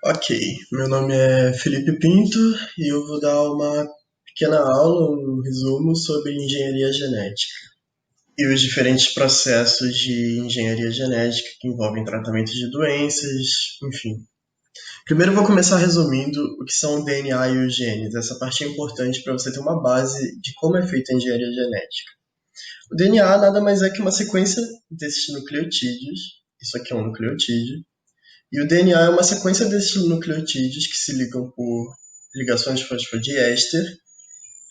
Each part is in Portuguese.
Ok, meu nome é Felipe Pinto e eu vou dar uma pequena aula, um resumo sobre engenharia genética e os diferentes processos de engenharia genética que envolvem tratamento de doenças, enfim. Primeiro eu vou começar resumindo o que são o DNA e os genes. Essa parte é importante para você ter uma base de como é feita a engenharia genética. O DNA nada mais é que uma sequência desses nucleotídeos, isso aqui é um nucleotídeo, e o DNA é uma sequência desses nucleotídeos que se ligam por ligações fosfodiéster,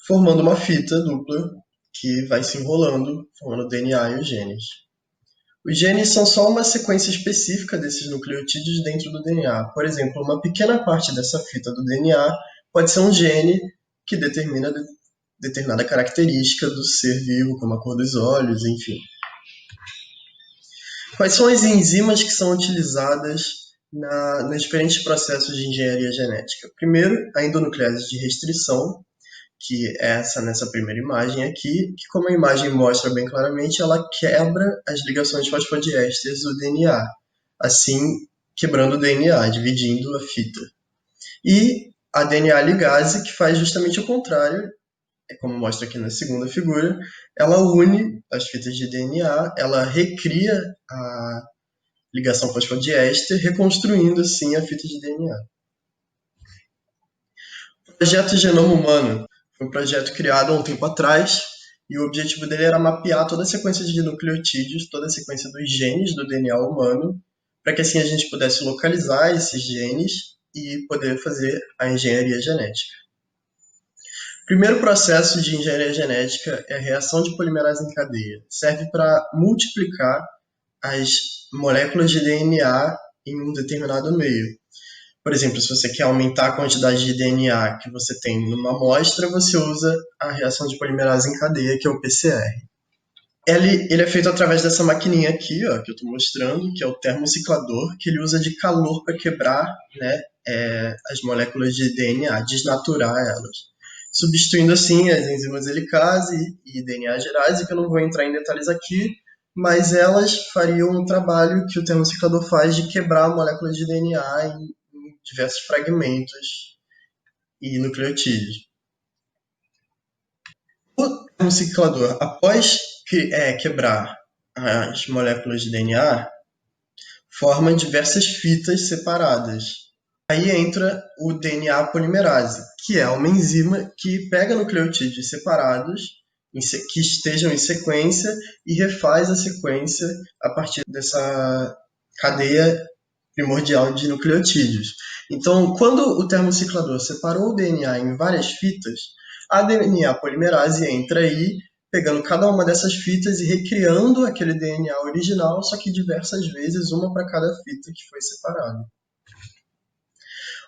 formando uma fita dupla que vai se enrolando, formando o DNA e os genes. Os genes são só uma sequência específica desses nucleotídeos dentro do DNA. Por exemplo, uma pequena parte dessa fita do DNA pode ser um gene que determina determinada característica do ser vivo, como a cor dos olhos, enfim. Quais são as enzimas que são utilizadas nos diferentes processos de engenharia genética? Primeiro, a endonuclease de restrição, que é essa nessa primeira imagem aqui, que como a imagem mostra bem claramente, ela quebra as ligações fosfodiésteres do DNA, assim quebrando o DNA, dividindo a fita. E a DNA ligase, que faz justamente o contrário, como mostra aqui na segunda figura, ela une as fitas de DNA, ela recria a ligação fosfodiéster, reconstruindo assim a fita de DNA. O projeto Genoma Humano foi um projeto criado há um tempo atrás e o objetivo dele era mapear toda a sequência de nucleotídeos, toda a sequência dos genes do DNA humano, para que assim a gente pudesse localizar esses genes e poder fazer a engenharia genética. O primeiro processo de engenharia genética é a reação de polimerase em cadeia. Serve para multiplicar as moléculas de DNA em um determinado meio. Por exemplo, se você quer aumentar a quantidade de DNA que você tem numa amostra, você usa a reação de polimerase em cadeia, que é o PCR. Ele é feito através dessa maquininha aqui, ó, que eu estou mostrando, que é o termociclador, que ele usa de calor para quebrar, né, as moléculas de DNA, desnaturar elas, substituindo assim as enzimas helicase e DNA gerase, que eu não vou entrar em detalhes aqui, mas elas fariam um trabalho que o termociclador faz de quebrar moléculas de DNA em diversos fragmentos e nucleotídeos. O termociclador, após quebrar as moléculas de DNA, forma diversas fitas separadas. Aí entra o DNA polimerase, que é uma enzima que pega nucleotídeos separados, que estejam em sequência, e refaz a sequência a partir dessa cadeia primordial de nucleotídeos. Então, quando o termociclador separou o DNA em várias fitas, a DNA polimerase entra aí, pegando cada uma dessas fitas e recriando aquele DNA original, só que diversas vezes, uma para cada fita que foi separada.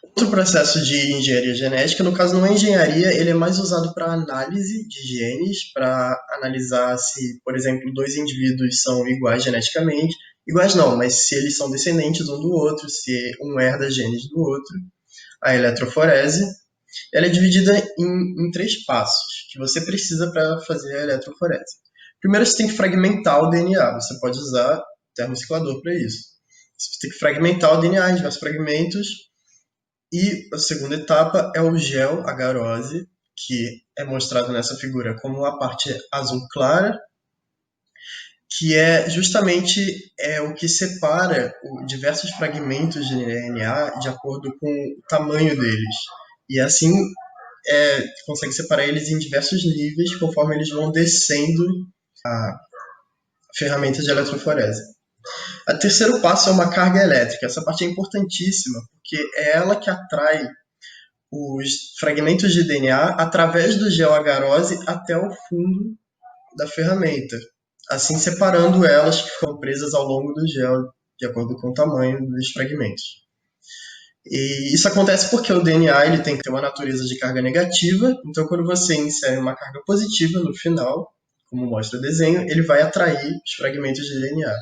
Outro processo de engenharia genética, no caso não é engenharia, ele é mais usado para análise de genes, para analisar se, por exemplo, dois indivíduos são iguais geneticamente. Iguais não, mas se eles são descendentes um do outro, se um herda genes do outro. A eletroforese, ela é dividida em três passos que você precisa para fazer a eletroforese. Primeiro, você tem que fragmentar o DNA. Você pode usar o termociclador para isso. Você tem que fragmentar o DNA em diversos fragmentos. E a segunda etapa é o gel agarose, que é mostrado nessa figura como a parte azul clara, que é justamente o que separa diversos fragmentos de DNA de acordo com o tamanho deles. E assim consegue separar eles em diversos níveis conforme eles vão descendo a ferramenta de eletroforese. O terceiro passo é uma carga elétrica. Essa parte é importantíssima, porque é ela que atrai os fragmentos de DNA através do gel agarose até o fundo da ferramenta, assim separando elas que ficam presas ao longo do gel, de acordo com o tamanho dos fragmentos. E isso acontece porque o DNA ele tem que ter uma natureza de carga negativa, então quando você insere uma carga positiva no final, como mostra o desenho, ele vai atrair os fragmentos de DNA.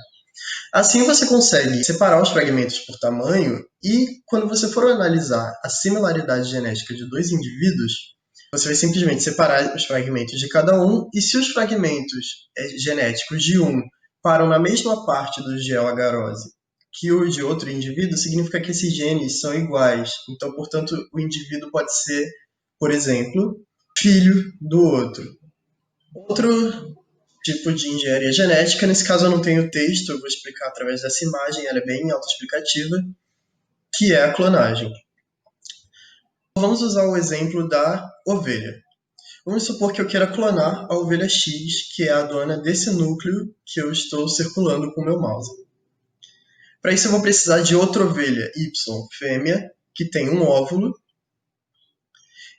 Assim você consegue separar os fragmentos por tamanho e quando você for analisar a similaridade genética de dois indivíduos, você vai simplesmente separar os fragmentos de cada um e se os fragmentos genéticos de um param na mesma parte do gel agarose que o de outro indivíduo, significa que esses genes são iguais. Então, portanto, o indivíduo pode ser, por exemplo, filho do outro. Outro tipo de engenharia genética, nesse caso eu não tenho texto, eu vou explicar através dessa imagem, ela é bem autoexplicativa, que é a clonagem. Vamos usar o exemplo da ovelha. Vamos supor que eu queira clonar a ovelha X, que é a dona desse núcleo que eu estou circulando com o meu mouse. Para isso eu vou precisar de outra ovelha Y fêmea, que tem um óvulo,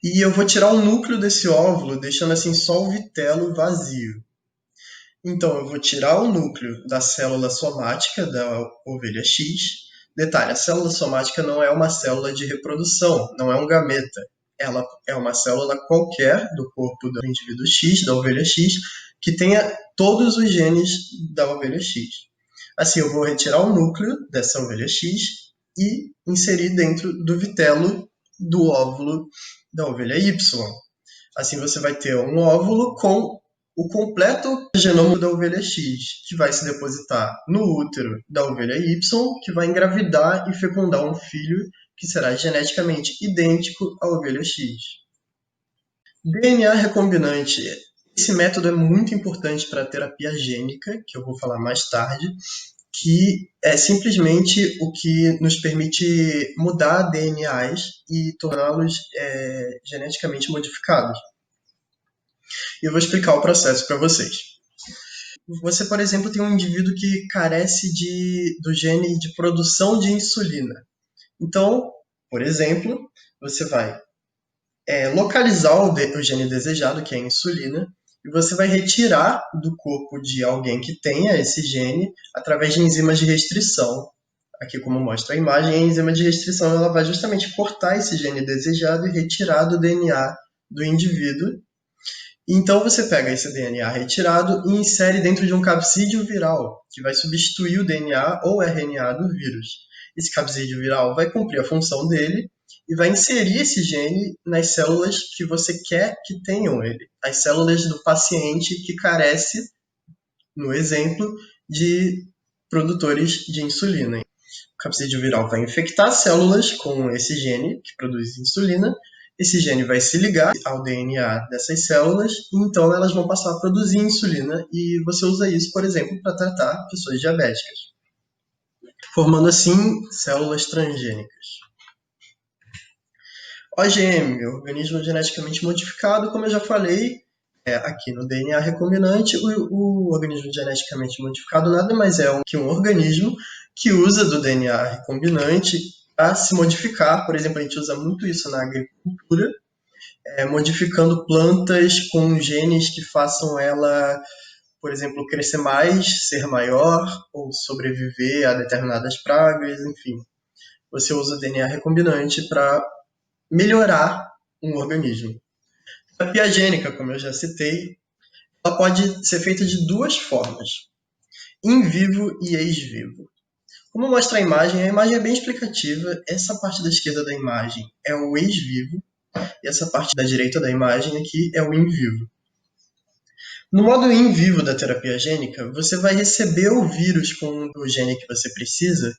e eu vou tirar o núcleo desse óvulo, deixando assim só o vitelo vazio. Então eu vou tirar o núcleo da célula somática da ovelha X. Detalhe, a célula somática não é uma célula de reprodução, não é um gameta. Ela é uma célula qualquer do corpo do indivíduo X, da ovelha X, que tenha todos os genes da ovelha X. Assim, eu vou retirar o núcleo dessa ovelha X e inserir dentro do vitelo do óvulo da ovelha Y. Assim, você vai ter um óvulo com o completo genoma da ovelha X, que vai se depositar no útero da ovelha Y, que vai engravidar e fecundar um filho que será geneticamente idêntico à ovelha X. DNA recombinante. Esse método é muito importante para a terapia gênica, que eu vou falar mais tarde, que é simplesmente o que nos permite mudar DNAs e torná-los geneticamente modificados. E eu vou explicar o processo para vocês. Você, por exemplo, tem um indivíduo que carece do gene de produção de insulina. Então, por exemplo, você vai localizar o gene desejado, que é a insulina, e você vai retirar do corpo de alguém que tenha esse gene através de enzimas de restrição. Aqui, como mostra a imagem, a enzima de restrição ela vai justamente cortar esse gene desejado e retirar do DNA do indivíduo. Então você pega esse DNA retirado e insere dentro de um capsídeo viral, que vai substituir o DNA ou RNA do vírus. Esse capsídeo viral vai cumprir a função dele e vai inserir esse gene nas células que você quer que tenham ele. As células do paciente que carece, no exemplo, de produtores de insulina. O capsídeo viral vai infectar células com esse gene que produz insulina. Esse gene vai se ligar ao DNA dessas células e então elas vão passar a produzir insulina e você usa isso, por exemplo, para tratar pessoas diabéticas, formando assim células transgênicas. OGM, organismo geneticamente modificado, como eu já falei, aqui no DNA recombinante, o organismo geneticamente modificado nada mais é que um organismo que usa do DNA recombinante para se modificar. Por exemplo, a gente usa muito isso na agricultura, modificando plantas com genes que façam ela, por exemplo, crescer mais, ser maior ou sobreviver a determinadas pragas, enfim. Você usa o DNA recombinante para melhorar um organismo. A terapia gênica, como eu já citei, ela pode ser feita de duas formas, in vivo e ex vivo. Como mostra a imagem é bem explicativa. Essa parte da esquerda da imagem é o ex vivo e essa parte da direita da imagem aqui é o in vivo. No modo in vivo da terapia gênica, você vai receber o vírus com o gene que você precisa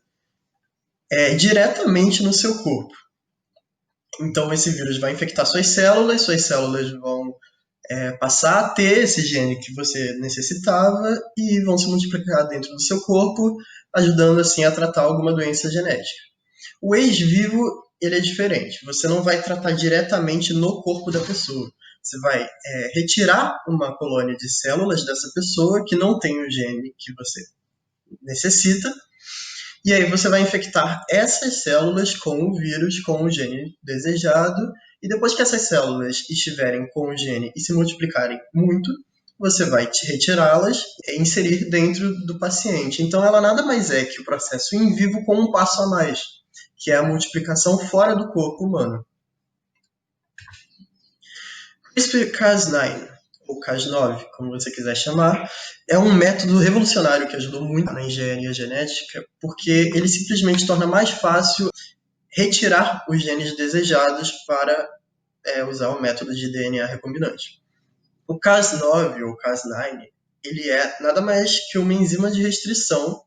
diretamente no seu corpo. Então esse vírus vai infectar suas células vão passar a ter esse gene que você necessitava e vão se multiplicar dentro do seu corpo, ajudando assim a tratar alguma doença genética. O ex-vivo ele é diferente. Você não vai tratar diretamente no corpo da pessoa. Você vai retirar uma colônia de células dessa pessoa que não tem o gene que você necessita, e aí você vai infectar essas células com o vírus, com o gene desejado, e depois que essas células estiverem com o gene e se multiplicarem muito, você vai retirá-las e inserir dentro do paciente. Então ela nada mais é que o processo in vivo com um passo a mais, que é a multiplicação fora do corpo humano. CRISPR-Cas9, ou Cas9, como você quiser chamar, é um método revolucionário que ajudou muito na engenharia genética, porque ele simplesmente torna mais fácil retirar os genes desejados para usar o método de DNA recombinante. O Cas9 ou Cas9, ele é nada mais que uma enzima de restrição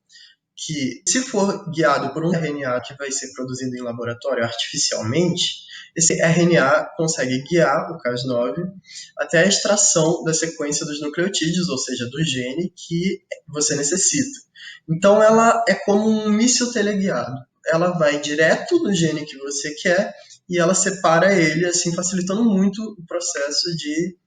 que, se for guiado por um RNA que vai ser produzido em laboratório artificialmente, esse RNA consegue guiar o Cas9 até a extração da sequência dos nucleotídeos, ou seja, do gene que você necessita. Então, ela é como um míssil teleguiado. Ela vai direto no gene que você quer e ela separa ele, assim, facilitando muito o processo de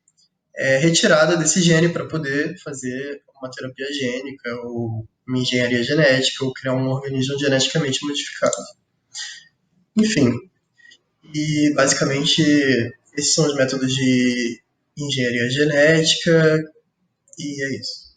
retirada desse gene para poder fazer uma terapia gênica ou uma engenharia genética ou criar um organismo geneticamente modificado. Enfim, e basicamente esses são os métodos de engenharia genética e é isso.